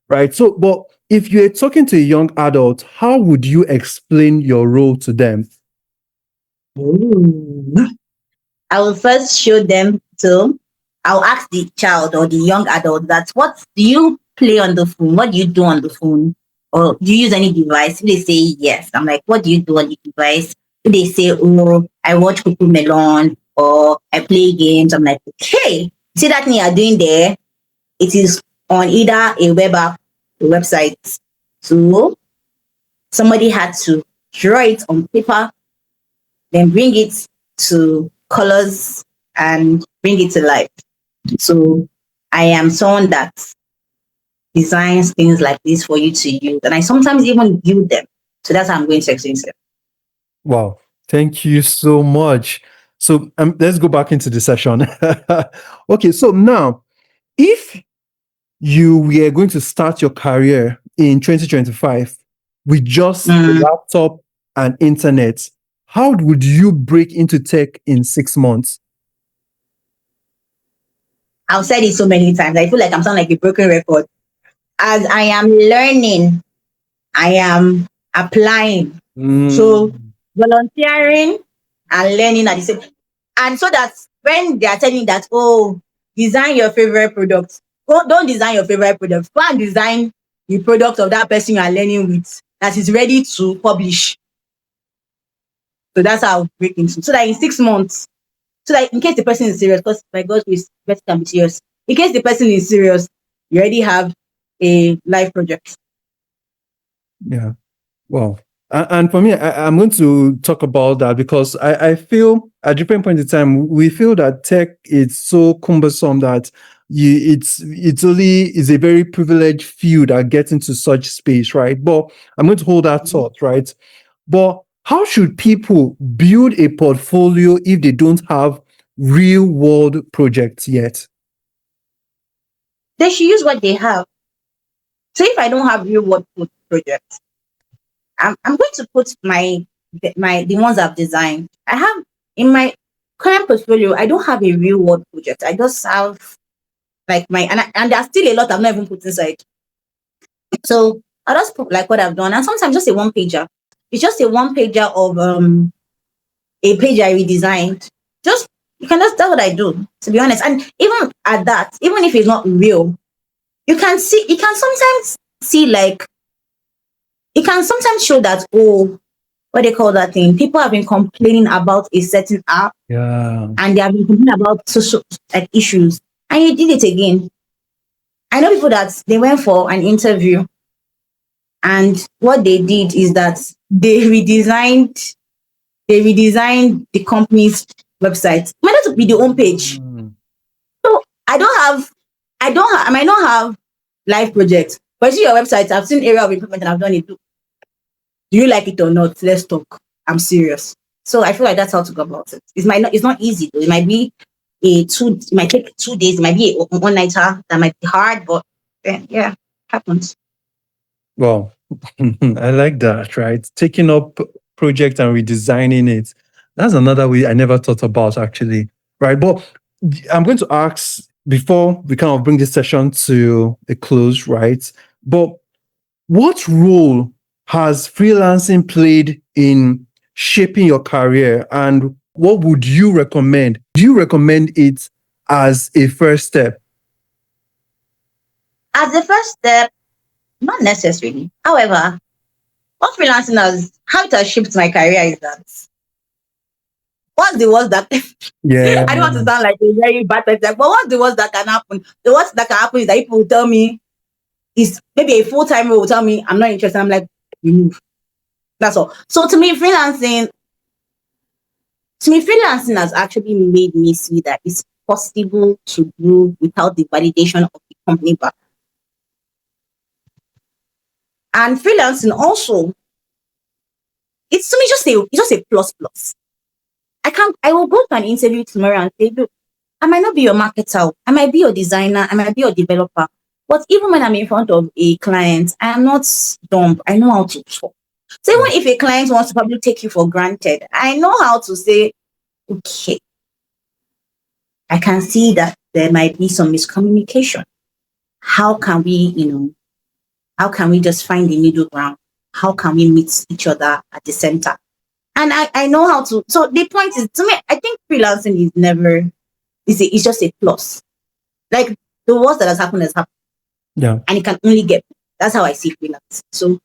right? So, but if you're talking to a young adult, how would you explain your role to them? Ooh. I will first show them to. I'll ask the child or the young adult that what do you play on the phone? What do you do on the phone? Or do you use any device? If they say yes, I'm like, what do you do on the device? If they say, oh, I watch Cuckoo Melon or I play games, I'm like, okay, see that thing you're doing there? It is on either a web app, a website. So somebody had to draw it on paper, then bring it to colors and bring it to life. So I am someone that designs things like this for you to use, and I sometimes even build them. So that's how I'm going to explain it. Wow. Thank you so much. So let's go back into the session. Okay, so now, if you were going to start your career in 2025 with just a laptop and internet, how would you break into tech in 6 months? I've said it so many times. I feel like I'm sounding like a broken record. As I am learning, I am applying. So volunteering and learning at the same, and so that when they are telling you that, oh, design your favorite product, don't design your favorite product. Go and design the product of that person you are learning with that is ready to publish. So that's how I'll break into. So that in 6 months, so that in case the person is serious, because my God, we can be serious. In case the person is serious, you already have a live project. Yeah. Well, and for me, I'm going to talk about that because I feel at different points in time, we feel that tech is so cumbersome that it's only is a very privileged few that get into such space, right? But I'm going to hold that thought, right? But how should people build a portfolio if they don't have real world projects yet? They should use what they have. So if I don't have real world projects, I'm going to put the ones I've designed. I have in my current portfolio, I don't have a real world project. I just have like and there's still a lot I've not even put inside. So I just put like what I've done, and sometimes just a one pager. It's just a one pager of a page I redesigned. Just you can that's what I do, to be honest. And even at that, even if it's not real, you can sometimes see like it can sometimes show that, oh, what they call that thing. People have been complaining about a certain app. Yeah. And they have been complaining about social like issues. And you did it again. I know people that they went for an interview, and what they did is that they redesigned the company's website. It might not be the home page. So I might not have live projects, but see your website, I've seen area of improvement and I've done it too. Do you like it or not? Let's talk. I'm serious. So I feel like that's how to go about it. It's not easy though. It might be it might take 2 days, it might be a one nighter that might be hard, but yeah, happens. Well, I like that, right? Taking up project and redesigning it. That's another way I never thought about actually, right? But I'm going to ask before we kind of bring this session to a close, right? But what role has freelancing played in shaping your career, and what would you recommend? Do you recommend it as a first step? As the first step, not necessarily. However, what freelancing how it has shaped my career is that what's the worst that Yeah. I don't want to sound like a very bad person, but what's the worst that can happen? The worst that can happen is that people will tell me is maybe a full-time role will tell me I'm not interested. I'm like, you move. That's all. So to me, freelancing has actually made me see that it's possible to grow without the validation of the company back. And freelancing also, it's to me just a plus plus. I will go to an interview tomorrow and say, look, I might not be your marketer, I might be your designer, I might be your developer. But even when I'm in front of a client, I am not dumb. I know how to talk. So even if a client wants to probably take you for granted, I know how to say, okay, I can see that there might be some miscommunication. How can we just find the middle ground? How can we meet each other at the center? And I know how to. So the point is, to me, I think freelancing is never, it's just a plus. Like the worst that has happened. Yeah. And it can only get, that's how I see freelance. So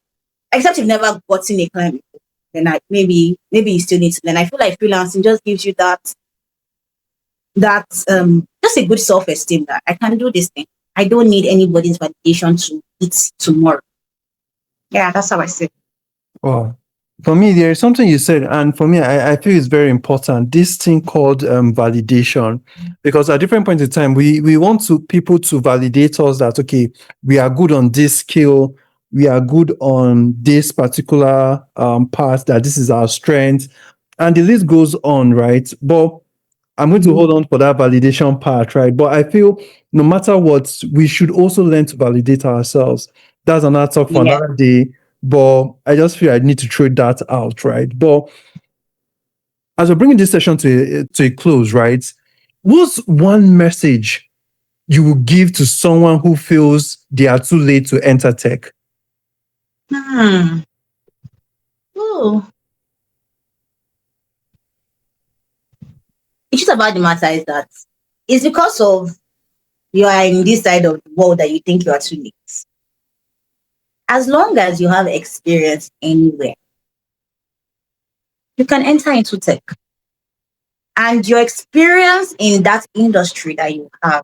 except you've never gotten a client before, then maybe you still need to learn. I feel like freelancing just gives you that just a good self-esteem that I can do this thing. I don't need anybody's validation to eat tomorrow. Yeah, that's how I see it. Wow. For me, there is something you said, and for me, I feel it's very important. This thing called validation, because at different points in time, we want to people to validate us that okay, we are good on this skill, we are good on this particular part, that this is our strength, and the list goes on, right? But I'm going to hold on for that validation part, right? But I feel no matter what, we should also learn to validate ourselves. That's another talk for Yeah. another day. But I just feel I need to throw that out, right? But as we're bringing this session to a close, right? What's one message you would give to someone who feels they are too late to enter tech? Hmm. Oh, it's just about the matter is that it's because of you are in this side of the world that you think you are too late. As long as you have experience anywhere, you can enter into tech. And your experience in that industry that you have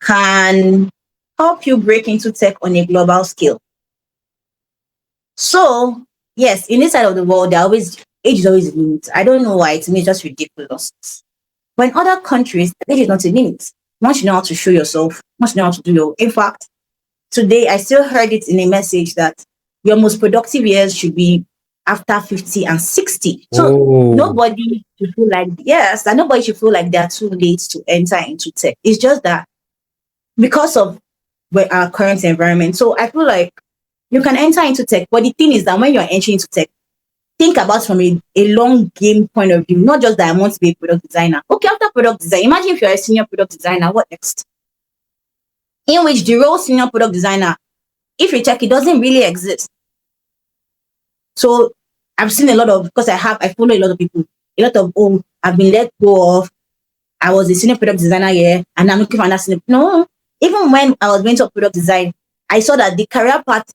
can help you break into tech on a global scale. So, yes, in this side of the world, there always age is always a limit. I don't know why, to me, it's just ridiculous. But in other countries, age is not a limit. Once you know how to show yourself, once you know how to do your, in fact, today I still heard it in a message that your most productive years should be after 50 and 60. So Oh, nobody should feel like, yes, and nobody should feel like they're too late to enter into tech. It's just that because of our current environment. So I feel like you can enter into tech, but the thing is that when you're entering into tech, think about from a long game point of view, not just that I want to be a product designer. Okay, after product design, imagine if you're a senior product designer, what next? In which the role senior product designer, if you check, it doesn't really exist. So I've seen a lot of, because I follow a lot of people, a lot of, oh, I've been let go of, I was a senior product designer here, and I'm looking for another senior. No, even when I was going to product design, I saw that the career path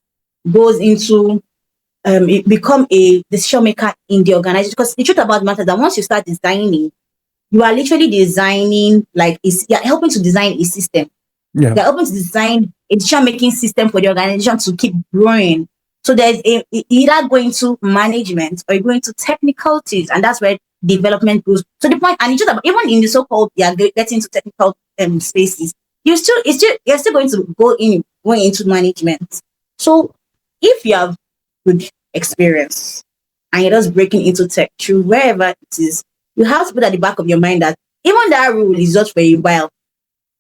goes into it become a decision maker in the organization. Because the truth about the matter is that once you start designing, you are literally designing you're helping to design a system. yeah. You're helping to design a decision making system for the organization to keep growing. So there's either going to management or you're going to technical teams, and that's where development goes. So the point, and it's just about, even in the so-called getting into technical spaces, you're still going to going into management. So if you have good experience and you're just breaking into tech through wherever it is, you have to put at the back of your mind that even that rule is just for a while,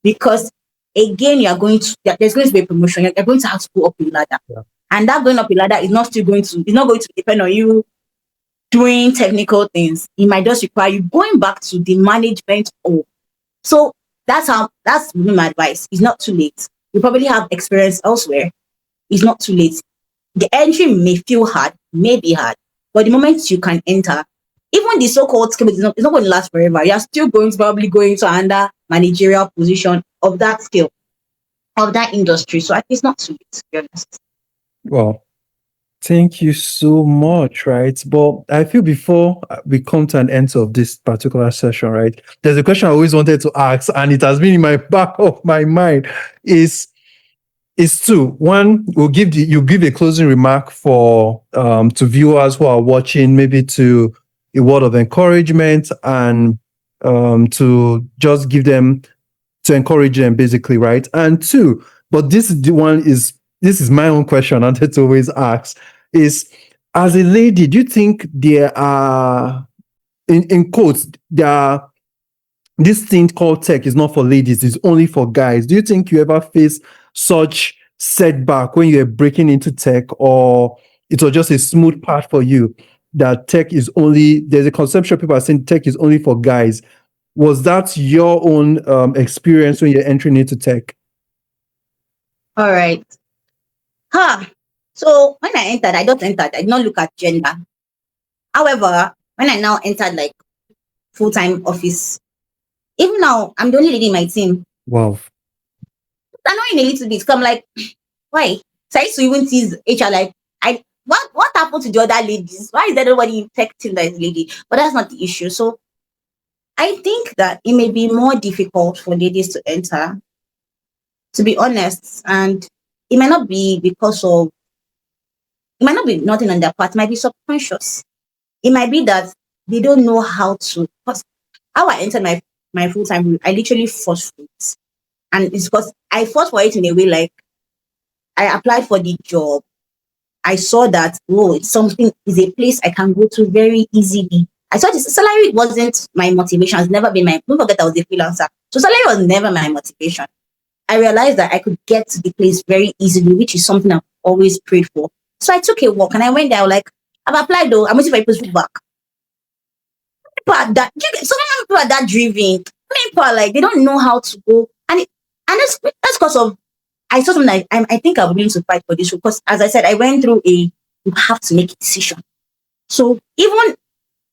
because again, there's going to be a promotion. You're going to have to go up a ladder. Yeah. And that going up a ladder is not going to depend on you doing technical things. It might just require you going back to the management. So that's my advice. It's not too late. You probably have experience elsewhere. It's not too late. The entry may feel hard, may be hard, but the moment you can enter, even the so-called skill it's not going to last forever. You're still going to probably go into another managerial position of that skill, of that industry. So it's not too late, to be honest. Well, thank you so much, right? But I feel before we come to an end of this particular session, right? There's a question I always wanted to ask, and it has been in my back of my mind. Is two. One, you give a closing remark for to viewers who are watching, maybe to a word of encouragement, and to just give them to encourage them, basically, right? And two, but this is my own question. I wanted to always ask is, as a lady, do you think there are, in quotes, there are, this thing called tech is not for ladies, it's only for guys? Do you think you ever face such setback when you're breaking into tech, or it was just a smooth path for you, that tech is only, there's a conception people are saying tech is only for guys? Was that your own experience when you're entering into tech? All right. Huh. So when I entered, I don't entered. I did not look at gender. However, when I now entered like full-time office, even now I'm the only lady in my team. Wow. I know in a little bit. So I'm like, why? So I used to even tease HR like, what happened to the other ladies? Why is there nobody in tech team that is lady? But that's not the issue. So I think that it may be more difficult for ladies to enter, to be honest, and it might not be because of It might not be nothing on their part, it might be subconscious. It might be that they don't know how to. Because how I entered my full time role, I literally forced it. And it's because I fought for it in a way like I applied for the job. I saw that, oh, it's something, is a place I can go to very easily. I thought the salary wasn't my motivation. It's never been my, don't forget I was a freelancer. So salary was never my motivation. I realized that I could get to the place very easily, which is something I've always prayed for. So I took a walk and I went there. I was like, I've applied though. I'm waiting for people's feedback. People are that, so many people are that driven. Many people are like, they don't know how to go. And that's because of, I saw something like, I think I'm willing to fight for this because, as I said, I went through you have to make a decision. So even,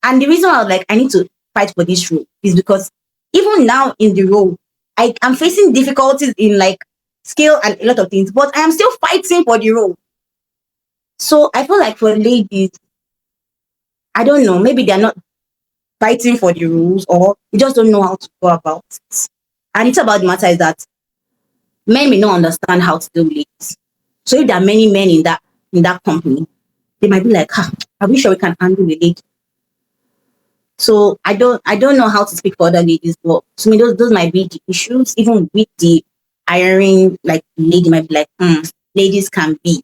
and the reason I was like, I need to fight for this role is because even now in the role, I am facing difficulties in like skill and a lot of things, but I am still fighting for the role. So I feel like for ladies, I don't know, maybe they're not fighting for the rules or they just don't know how to go about it. And it's about the matter is that men may not understand how to deal with it. So if there are many men in that company, they might be like, are we sure we can handle the lady? So I don't know how to speak for other ladies, but to me those might be the issues. Even with the hiring, like lady might be like, ladies can be.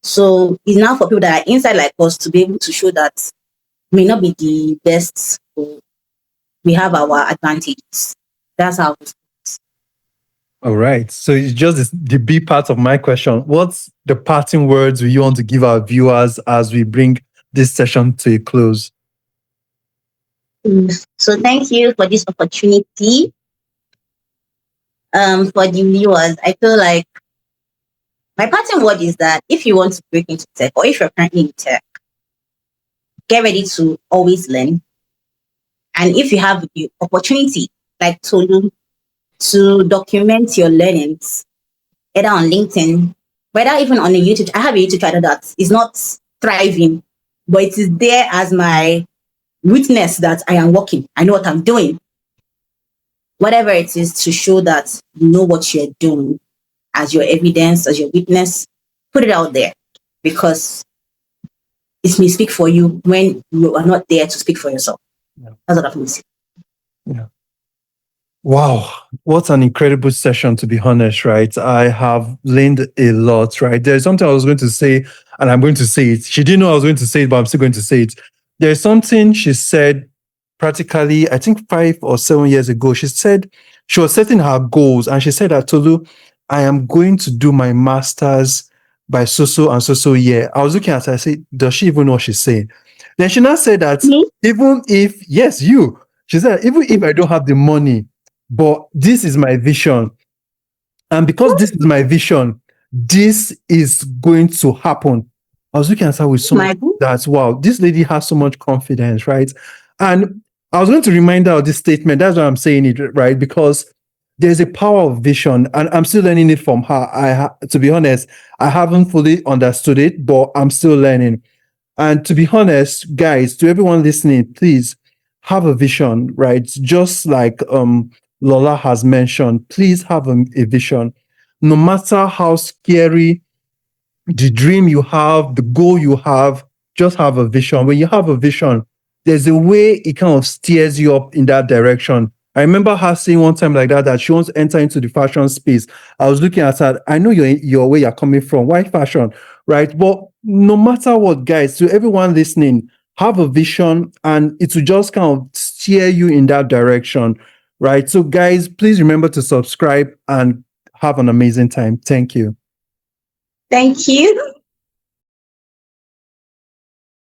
So it's now for people that are inside like us to be able to show that may not be the best, but we have our advantages. That's how it is. All right. So it's just the B part of my question. What's the parting words you want to give our viewers as we bring this session to a close? So thank you for this opportunity. For the viewers, I feel like my parting word is that if you want to break into tech or if you're currently in tech, get ready to always learn. And if you have the opportunity, like Tolu, to document your learnings, either on LinkedIn, whether even on a YouTube, I have a YouTube channel that is not thriving, but it is there as my witness that I am working. I know what I'm doing. Whatever it is to show that you know what you're doing as your evidence, as your witness, put it out there because it may speak for you when you are not there to speak for yourself. Yeah. That's what I'm saying. Yeah. Wow, what an incredible session, to be honest, right? I have learned a lot, right? There's something I was going to say, and I'm going to say it. She didn't know I was going to say it, but I'm still going to say it. There's something she said practically, I think 5 or 7 years ago. She said she was setting her goals, and she said, Tolu, I am going to do my master's by so and so year. I was looking at her, I said, does she even know what she's saying? Then she now said that even if, yes, you, she said, even if I don't have the money, but this is my vision. And because this is my vision, this is going to happen. I was looking at her with so much that, wow, this lady has so much confidence, right? And I was going to remind her of this statement. That's why I'm saying it, right? Because there's a power of vision, and I'm still learning it from her. To be honest, I haven't fully understood it, but I'm still learning. And to be honest, guys, to everyone listening, please have a vision, right? Just like Lola has mentioned, please have a vision. No matter how scary the dream you have, the goal you have, just have a vision. When you have a vision, there's a way it kind of steers you up in that direction. I remember her saying one time like that she wants to enter into the fashion space. I was looking at her, I know your where you're coming from. Why fashion? Right? But no matter what, guys, to everyone listening, have a vision and it will just kind of steer you in that direction. Right? So, guys, please remember to subscribe and have an amazing time. Thank you. Thank you.